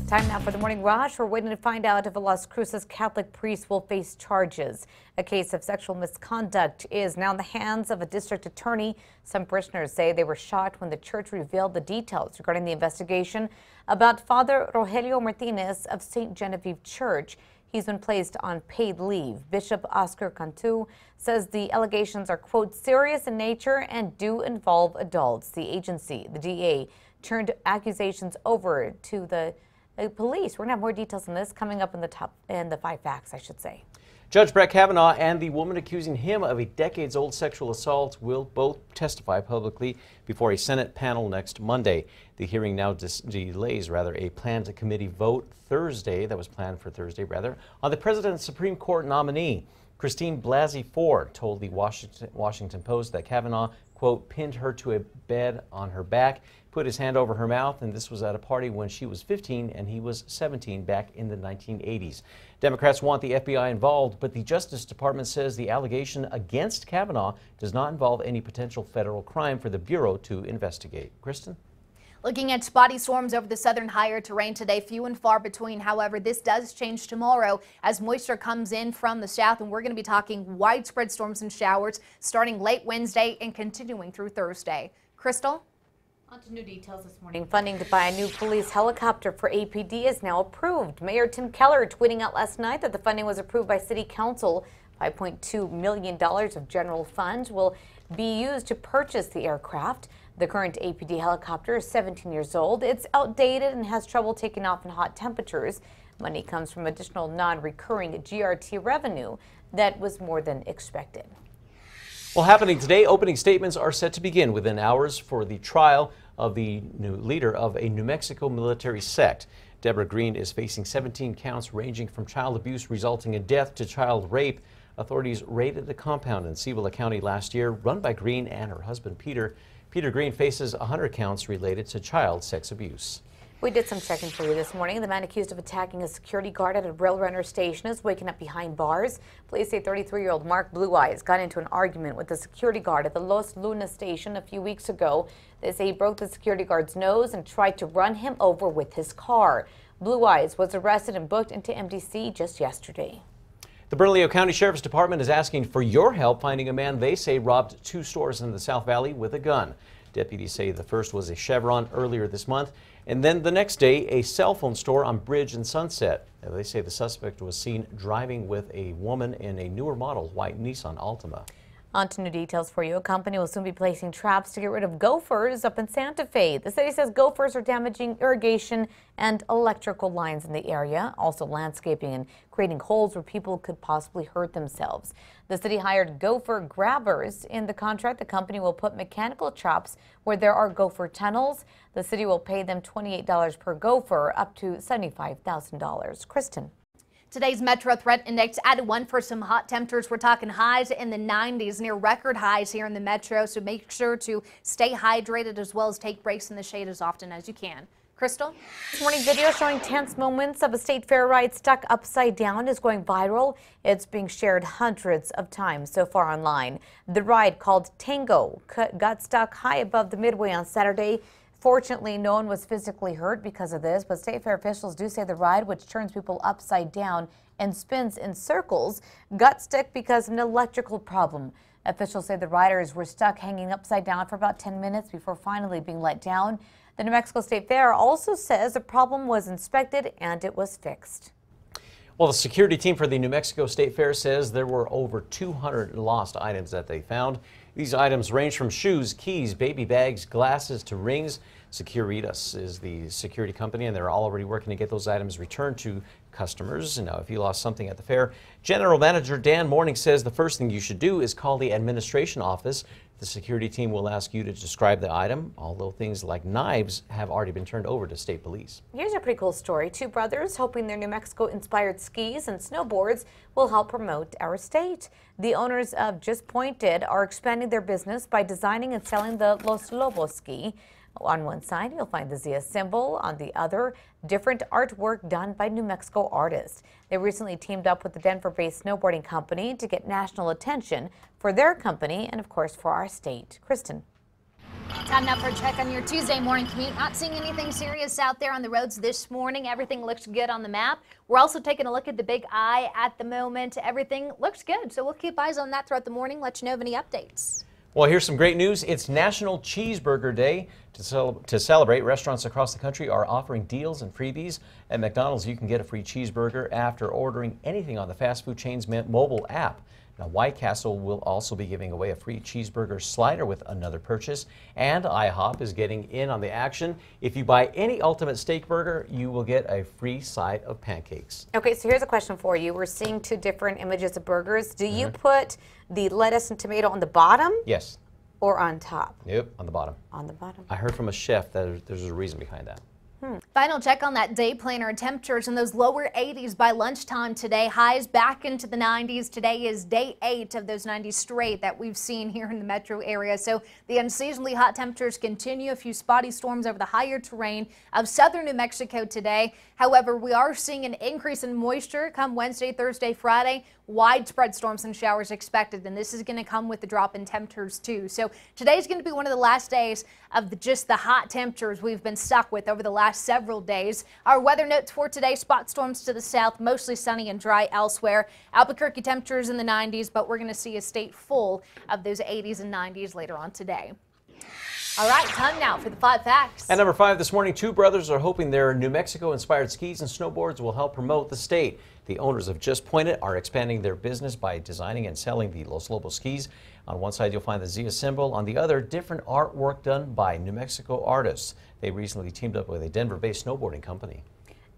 Time now for the Morning Rush. We're waiting to find out if a Las Cruces Catholic priest will face charges. A case of sexual misconduct is now in the hands of a district attorney. Some parishioners say they were shocked when the church revealed the details regarding the investigation about Father Rogelio Martinez of St. Genevieve Church. He's been placed on paid leave. Bishop Oscar Cantu says the allegations are, quote, serious in nature and do involve adults. The agency, the DA, turned accusations over to the police. We're going to have more details on this coming up in the 5 facts, I should say. Judge Brett Kavanaugh and the woman accusing him of a decades-old sexual assault will both testify publicly before a Senate panel next Monday. The hearing now delays a planned committee vote that was planned for Thursday, on the President's Supreme Court nominee. Christine Blasey Ford told the Washington Post that Kavanaugh, quote, pinned her to a bed on her back, put his hand over her mouth, and this was at a party when she was 15 and he was 17 back in the 1980s. Democrats want the FBI involved, but the Justice Department says the allegation against Kavanaugh does not involve any potential federal crime for the Bureau to investigate. Kristen? Looking at spotty storms over the southern higher terrain today, few and far between. However, this does change tomorrow as moisture comes in from the south, and we're going to be talking widespread storms and showers starting late Wednesday and continuing through Thursday. Crystal? On to new details this morning. Funding to buy a new police helicopter for APD is now approved. Mayor Tim Keller tweeting out last night that the funding was approved by City Council. $5.2 million of general funds will be used to purchase the aircraft. The current APD helicopter is 17 years old. It's outdated and has trouble taking off in hot temperatures. Money comes from additional non-recurring GRT revenue that was more than expected. Well, happening today, opening statements are set to begin within hours for the trial of the new leader of a New Mexico military sect. Deborah Green is facing 17 counts ranging from child abuse resulting in death to child rape. Authorities raided the compound in Cibola County last year, run by Green and her husband Peter. Peter Green faces 100 counts related to child sex abuse. We did some checking for you this morning. The man accused of attacking a security guard at a rail runner station is waking up behind bars. Police say 33-year-old Mark Blue Eyes got into an argument with the security guard at the Los Lunas station a few weeks ago. They say he broke the security guard's nose and tried to run him over with his car. Blue Eyes was arrested and booked into MDC just yesterday. The Bernalillo County Sheriff's Department is asking for your help finding a man they say robbed 2 stores in the South Valley with a gun. Deputies say the first was a Chevron earlier this month, and then the next day a cell phone store on Bridge and Sunset. Now, they say the suspect was seen driving with a woman in a newer model white Nissan Altima. On to new details for you. A company will soon be placing traps to get rid of gophers up in Santa Fe. The city says gophers are damaging irrigation and electrical lines in the area, also landscaping and creating holes where people could possibly hurt themselves. The city hired gopher grabbers. In the contract, the company will put mechanical traps where there are gopher tunnels. The city will pay them $28 per gopher, up to $75,000. Kristen. Today's Metro Threat Index added 1 for some hot temperatures. We're talking highs in the 90s, near record highs here in the metro. So make sure to stay hydrated as well as take breaks in the shade as often as you can. Crystal? This morning video showing tense moments of a state fair ride stuck upside down is going viral. It's being shared hundreds of times so far online. The ride, called Tango, got stuck high above the midway on Saturday. Fortunately, no one was physically hurt because of this, but state fair officials do say the ride, which turns people upside down and spins in circles, got stuck because of an electrical problem. Officials say the riders were stuck hanging upside down for about 10 minutes before finally being let down. The New Mexico State Fair also says the problem was inspected and it was fixed. Well, the security team for the New Mexico State Fair says there were over 200 lost items that they found. These items range from shoes, keys, baby bags, glasses to rings. Securitas is the security company, and they're already working to get those items returned to customers. Now, if you lost something at the fair, General Manager Dan Morning says the first thing you should do is call the administration office. The security team will ask you to describe the item, although things like knives have already been turned over to state police. Here's a pretty cool story. 2 brothers hoping their New Mexico-inspired skis and snowboards will help promote our state. The owners of Just Pointed are expanding their business by designing and selling the Los Lobos ski. On one side, you'll find the Zia symbol. On the other, different artwork done by New Mexico artists. They recently teamed up with the Denver-based snowboarding company to get national attention for their company and, of course, for our state. Kristen. Time now for a check on your Tuesday morning commute. Not seeing anything serious out there on the roads this morning. Everything looks good on the map. We're also taking a look at the Big I at the moment. Everything looks good, so we'll keep eyes on that throughout the morning. Let you know of any updates. Well, here's some great news. It's National Cheeseburger Day. To celebrate, restaurants across the country are offering deals and freebies. At McDonald's, you can get a free cheeseburger after ordering anything on the fast food chain's mobile app. Now, White Castle will also be giving away a free cheeseburger slider with another purchase. And IHOP is getting in on the action. If you buy any Ultimate Steak Burger, you will get a free side of pancakes. Okay, so here's a question for you. We're seeing two different images of burgers. Do you put the lettuce and tomato on the bottom? Yes. Or on top? Nope, on the bottom. On the bottom. I heard from a chef that there's a reason behind that. Final check on that day planner. Temperatures in those lower 80s by lunchtime today. Highs back into the 90s. Today is day 8 of those 90s straight that we've seen here in the metro area. So the unseasonably hot temperatures continue. A few spotty storms over the higher terrain of southern New Mexico today. However, we are seeing an increase in moisture come Wednesday, Thursday, Friday. Widespread storms and showers expected, and this is going to come with the drop in temperatures too. So today's going to be one of the last days of just the hot temperatures we've been stuck with over the last several days. Our weather notes for today: spot storms to the south, mostly sunny and dry elsewhere. Albuquerque temperatures in the 90s, but we're going to see a state full of those 80s and 90s later on today. All right, time now for the 5 facts. At number 5 this morning, two brothers are hoping their New Mexico-inspired skis and snowboards will help promote the state. The owners of Just Pointed are expanding their business by designing and selling the Los Lobos skis. On one side, you'll find the Zia symbol. On the other, different artwork done by New Mexico artists. They recently teamed up with a Denver-based snowboarding company.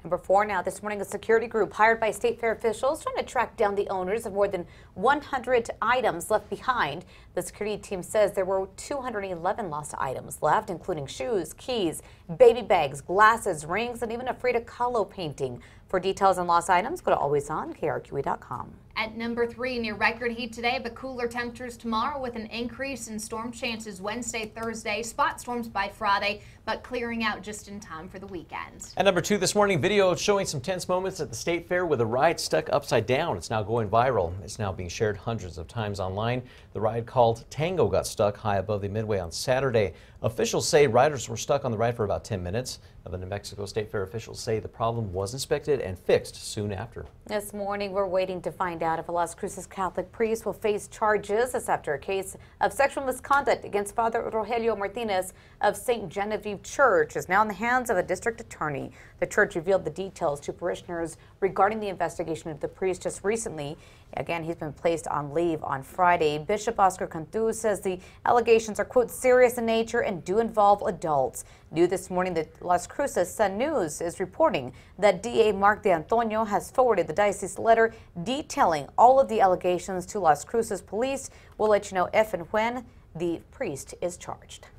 Number 4 now. This morning, a security group hired by state fair officials trying to track down the owners of more than 100 items left behind. The security team says there were 211 lost items left, including shoes, keys, baby bags, glasses, rings, and even a Frida Kahlo painting. For details on lost items, go to alwayson.krqe.com. At number 3, near record heat today, but cooler temperatures tomorrow with an increase in storm chances Wednesday, Thursday, spot storms by Friday, but clearing out just in time for the weekend. At number 2 this morning, video showing some tense moments at the state fair with a ride stuck upside down. It's now going viral. It's now being shared hundreds of times online. The ride called Tango got stuck high above the Midway on Saturday. Officials say riders were stuck on the ride for about 10 minutes. The New Mexico State Fair officials say the problem was inspected and fixed soon after. This morning, we're waiting to find out if a Las Cruces Catholic priest will face charges. This after a case of sexual misconduct against Father Rogelio Martinez of St. Genevieve Church is now in the hands of a district attorney. The church revealed the details to parishioners regarding the investigation of the priest just recently. Again, he's been placed on leave on Friday. Bishop Oscar Cantu says the allegations are, quote, serious in nature and do involve adults. New this morning, the Las Cruces Sun News is reporting that DA Mark De Antonio has forwarded the diocese letter detailing all of the allegations to Las Cruces police. We'll let you know if and when the priest is charged.